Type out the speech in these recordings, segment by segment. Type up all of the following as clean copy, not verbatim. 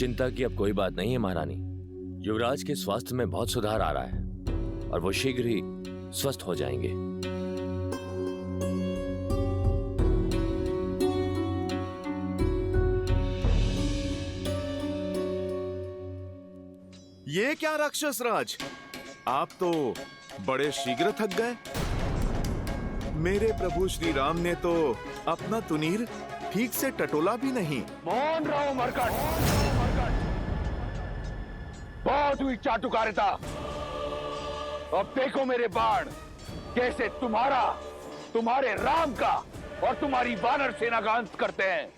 चिंता की अब कोई बात नहीं है महारानी। युवराज के स्वास्थ्य में बहुत सुधार आ रहा है और वो शीघ्र ही स्वस्थ हो जाएंगे। ये क्या राक्षस राज, आप तो बड़े शीघ्र थक गए। मेरे प्रभु श्री राम ने तो अपना तुनीर ठीक से टटोला भी नहीं। मौन रहो मरकट, बहुत हुई चाटुकारिता। अब देखो मेरे बाण कैसे तुम्हारा, तुम्हारे राम का और तुम्हारी वानर सेना का अंत करते हैं।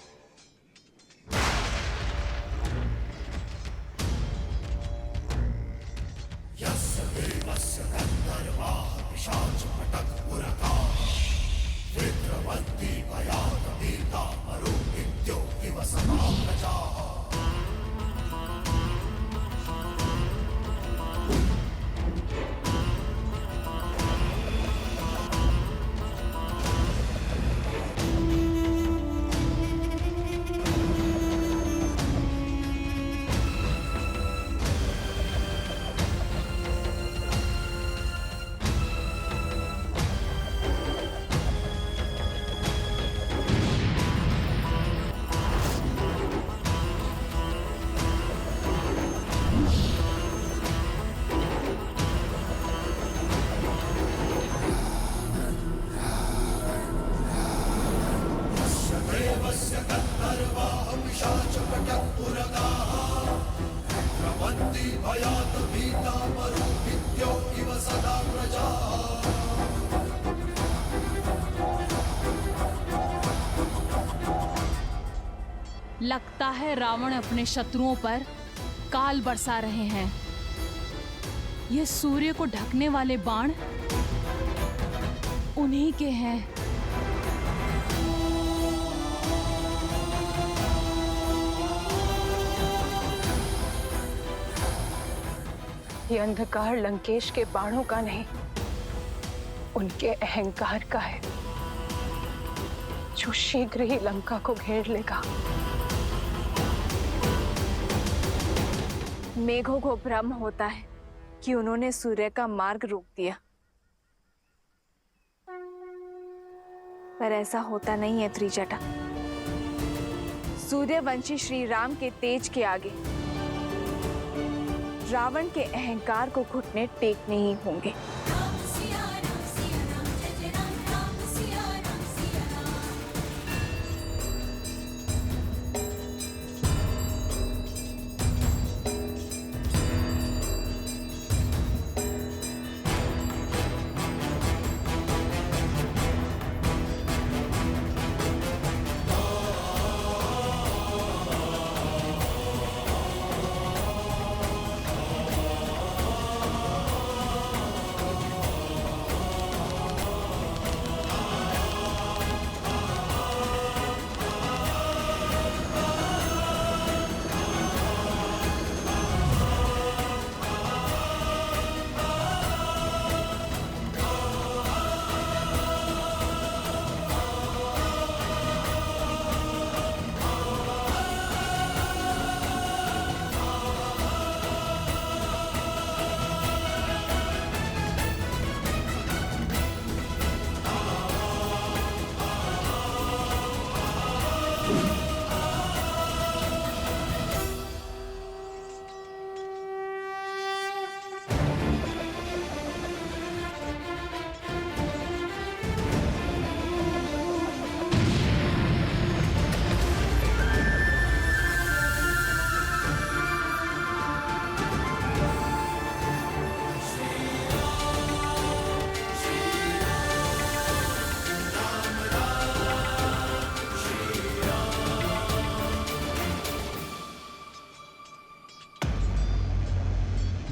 लगता है रावण अपने शत्रुओं पर काल बरसा रहे हैं। ये सूर्य को ढकने वाले बाण उन्हीं के हैं। ये अंधकार लंकेश के बाणों का नहीं, उनके अहंकार का है, जो शीघ्र ही लंका को घेर लेगा। मेघों को भ्रम होता है कि उन्होंने सूर्य का मार्ग रोक दिया, पर ऐसा होता नहीं है त्रिजटा। सूर्यवंशी श्री राम के तेज के आगे रावण के अहंकार को घुटने टेकने ही होंगे।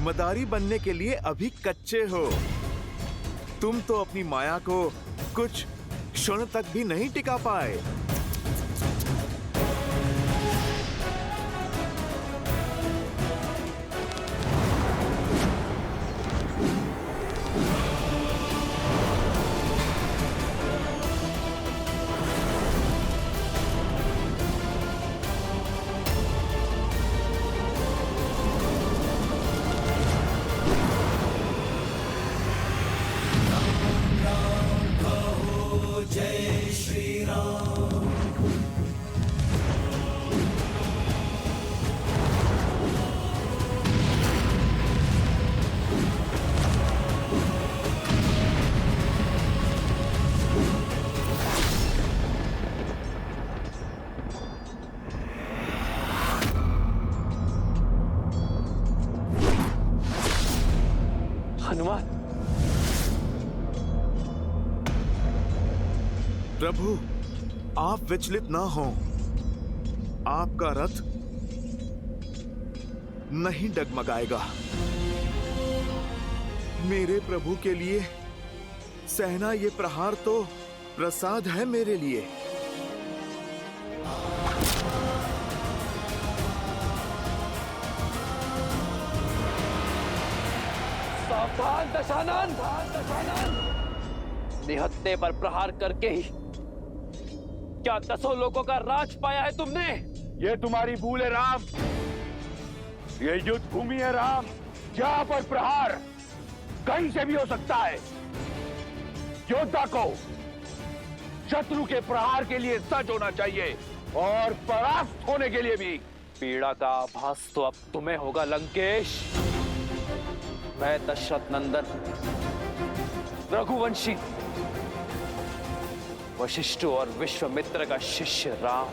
मदारी बनने के लिए अभी कच्चे हो। तुम तो अपनी माया को कुछ क्षण तक भी नहीं टिका पाए। प्रभु, आप विचलित ना हो। आपका रथ नहीं डगमगाएगा। मेरे प्रभु के लिए सहना ये प्रहार तो प्रसाद है मेरे लिए। सावधान दशानन! निहत्थे पर प्रहार करके ही क्या 10 लोगों का राज पाया है तुमने? ये तुम्हारी भूल है राम। ये युद्ध भूमि है राम, यहाँ पर प्रहार कहीं से भी हो सकता है। योद्धा को शत्रु के प्रहार के लिए सज्ज होना चाहिए और परास्त होने के लिए भी। पीड़ा का आभास तो अब तुम्हें होगा लंकेश। मैं दशरथ नंदन रघुवंशी वशिष्ठ और विश्वामित्र का शिष्य राम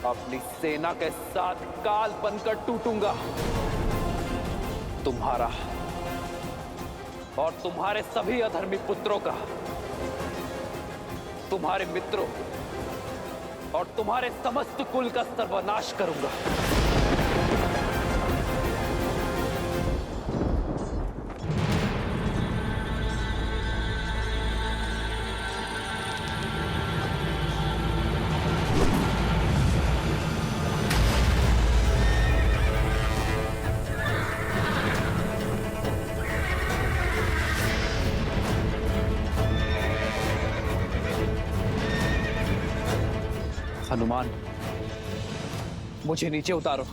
अपनी सेना के साथ काल बनकर टूटूंगा। तुम्हारा और तुम्हारे सभी अधर्मी पुत्रों का, तुम्हारे मित्रों और तुम्हारे समस्त कुल का सर्वनाश करूंगा। हनुमान, मुझे नीचे उतारो।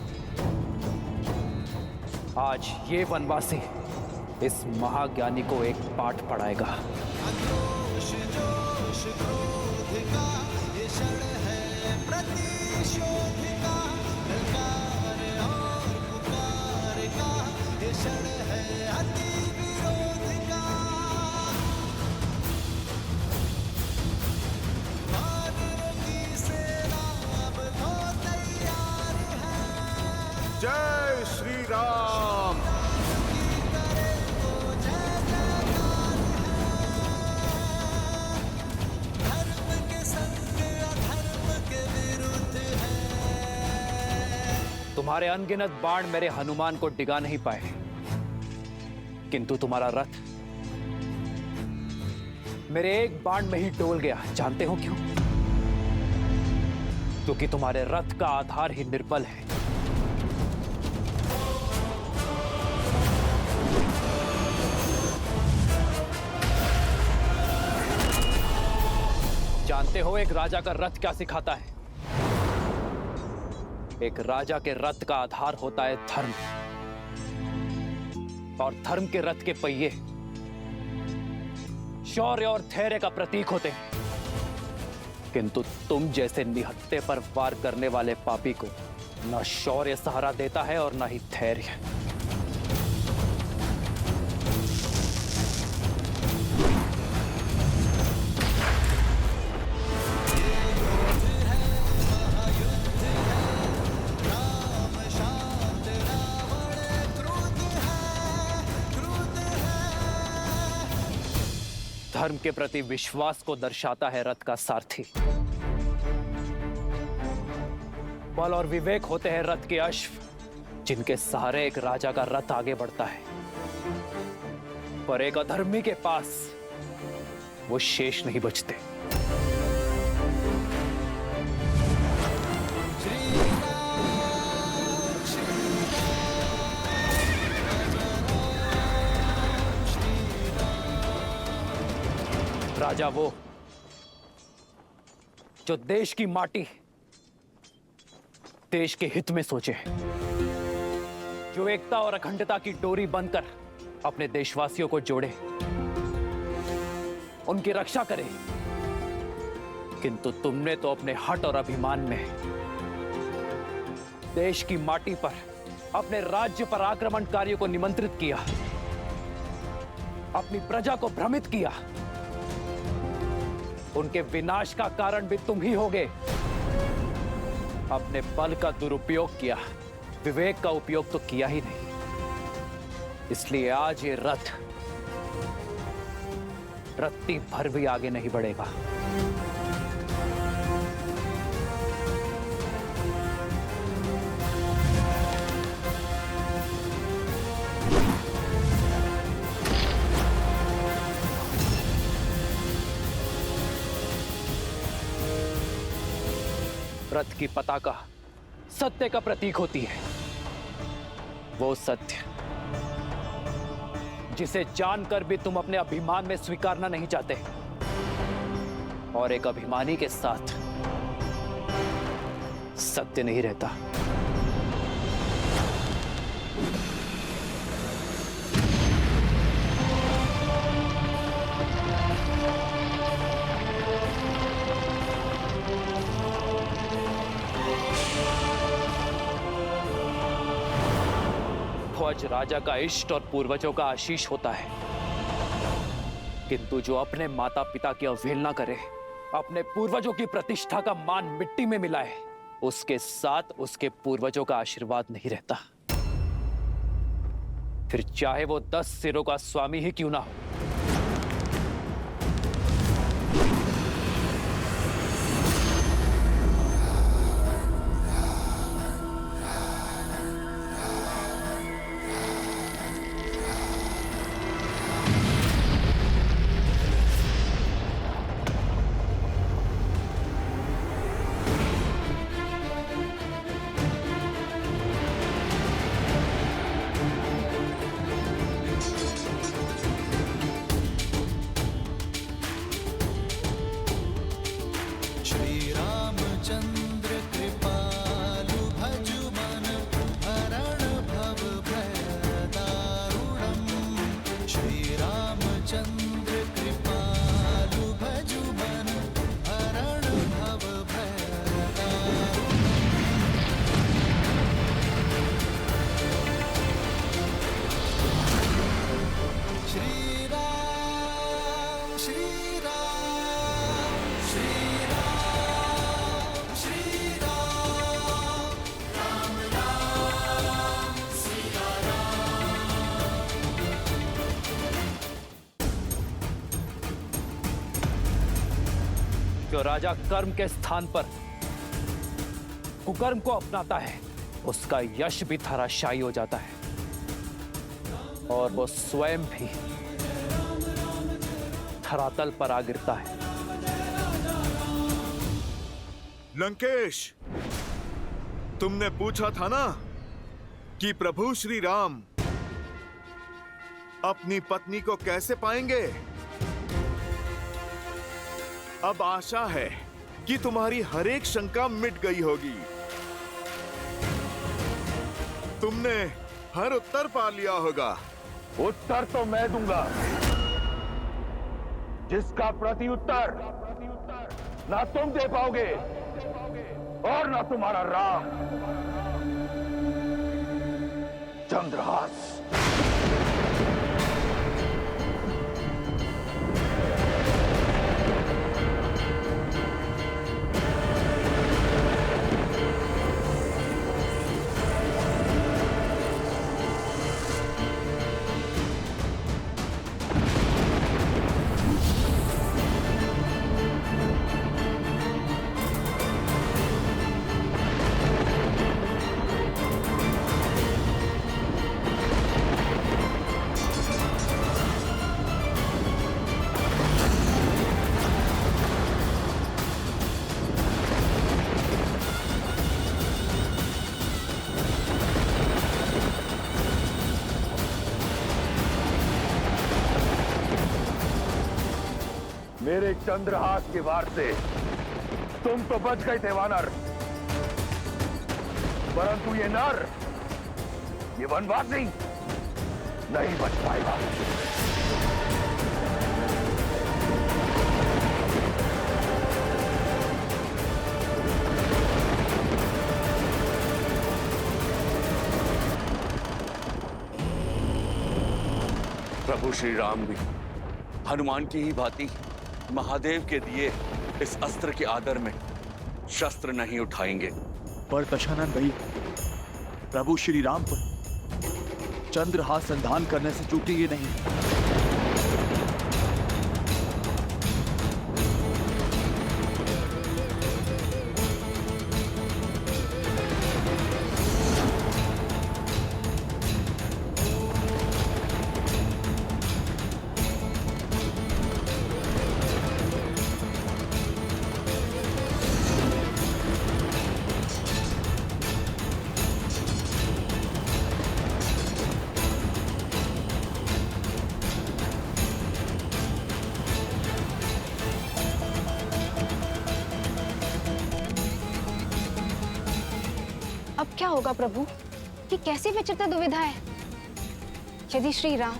आज ये वनवासी इस महाज्ञानी को एक पाठ पढ़ाएगा। जय श्री राम। तुम्हारे अनगिनत बाण मेरे हनुमान को डिगा नहीं पाए, किंतु तुम्हारा रथ मेरे एक बाण में ही डोल गया। जानते हो क्यों? क्योंकि तुम्हारे रथ का आधार ही निर्बल है। जानते हो एक राजा का रथ क्या सिखाता है? एक राजा के रथ का आधार होता है धर्म, और धर्म के रथ के पहिए शौर्य और धैर्य का प्रतीक होते हैं। किंतु तुम जैसे निहत्थे पर वार करने वाले पापी को न शौर्य सहारा देता है और न ही धैर्य। धर्म के प्रति विश्वास को दर्शाता है रथ का सारथी। बल और विवेक होते हैं रथ के अश्व, जिनके सहारे एक राजा का रथ आगे बढ़ता है। पर एक अधर्मी के पास वो शेष नहीं बचते। राजा वो जो देश की माटी, देश के हित में सोचे, जो एकता और अखंडता की डोरी बनकर अपने देशवासियों को जोड़े, उनकी रक्षा करे। किंतु तुमने तो अपने हठ और अभिमान में देश की माटी पर अपने राज्य पर आक्रमणकारियों को निमंत्रित किया, अपनी प्रजा को भ्रमित किया। उनके विनाश का कारण भी तुम ही होगे। अपने बल का दुरुपयोग किया, विवेक का उपयोग तो किया ही नहीं। इसलिए आज ये रथ रत्ती भर भी आगे नहीं बढ़ेगा। रथ की पताका सत्य का प्रतीक होती है। वो सत्य जिसे जानकर भी तुम अपने अभिमान में स्वीकारना नहीं चाहते। और एक अभिमानी के साथ सत्य नहीं रहता। ध्वज राजा का इष्ट और पूर्वजों का आशीष होता है, किंतु जो अपने माता पिता की अवहेलना करे, अपने पूर्वजों की प्रतिष्ठा का मान मिट्टी में मिलाए, उसके साथ उसके पूर्वजों का आशीर्वाद नहीं रहता। फिर चाहे वो 10 सिरों का स्वामी ही क्यों ना हो। जो राजा कर्म के स्थान पर कुकर्म को अपनाता है, उसका यश भी धराशायी हो जाता है और वो स्वयं भी धरातल पर आ गिरता है। लंकेश, तुमने पूछा था ना कि प्रभु श्री राम अपनी पत्नी को कैसे पाएंगे। अब आशा है कि तुम्हारी हर एक शंका मिट गई होगी। तुमने हर उत्तर पा लिया होगा। उत्तर तो मैं दूंगा, जिसका प्रति उत्तर ना तुम दे पाओगे और ना तुम्हारा राम। चंद्रहास। मेरे चंद्रहास के वार से तुम तो बच गए थे वानर, परंतु ये नर, ये वनवासी नहीं बच पाएगा। प्रभु श्री राम भी हनुमान की ही भांति महादेव के दिए इस अस्त्र के आदर में शस्त्र नहीं उठाएंगे। पर दशानन भाई, प्रभु श्री राम पर चंद्रहास संधान करने से चूकेंगे नहीं। अब क्या होगा प्रभु? ये कैसी विचित्र दुविधा है? यदि श्री राम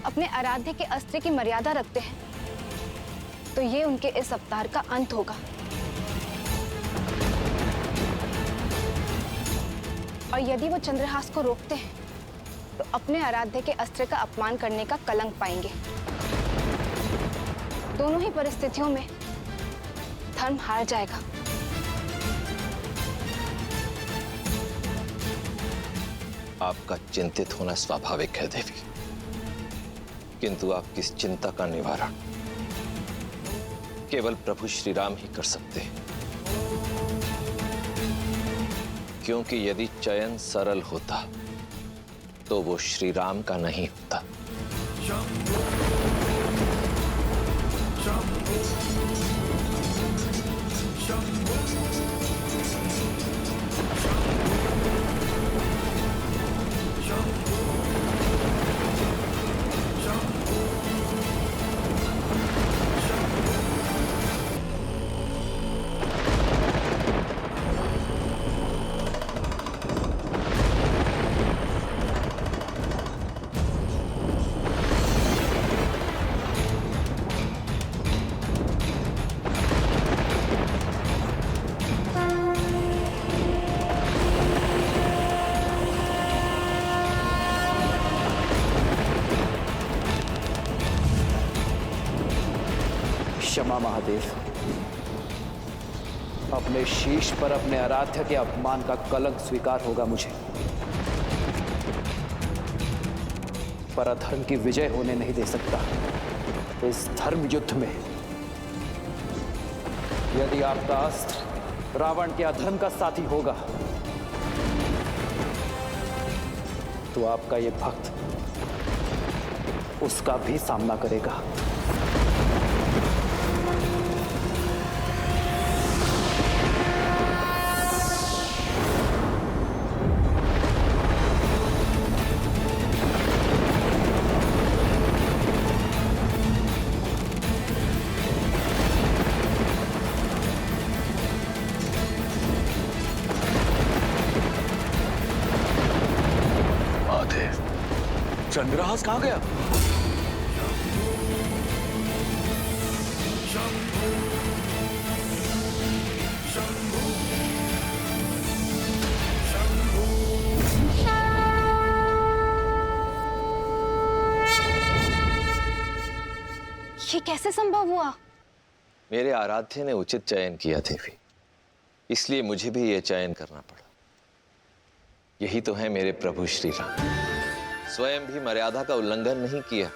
अपने आराध्य के अस्त्र की मर्यादा रखते हैं तो ये उनके इस अवतार का अंत होगा। और यदि वो चंद्रहास को रोकते हैं तो अपने आराध्य के अस्त्र का अपमान करने का कलंक पाएंगे। दोनों ही परिस्थितियों में धर्म हार जाएगा। आपका चिंतित होना स्वाभाविक है देवी, किंतु आपकी इस चिंता का निवारण केवल प्रभु श्री राम ही कर सकते हैं। क्योंकि यदि चयन सरल होता तो वो श्री राम का नहीं होता। क्षमा महादेव, अपने शीश पर अपने आराध्य के अपमान का कलंक स्वीकार होगा मुझे, पर अधर्म की विजय होने नहीं दे सकता। इस धर्म युद्ध में यदि आपका अस्त्र रावण के अधर्म का साथी होगा तो आपका ये भक्त उसका भी सामना करेगा। चंद्रहास कहाँ गया? ये कैसे संभव हुआ? मेरे आराध्य ने उचित चयन किया देवी, इसलिए मुझे भी यह चयन करना पड़ा। यही तो है मेरे प्रभु श्री राम, स्वयं भी मर्यादा का उल्लंघन नहीं किया,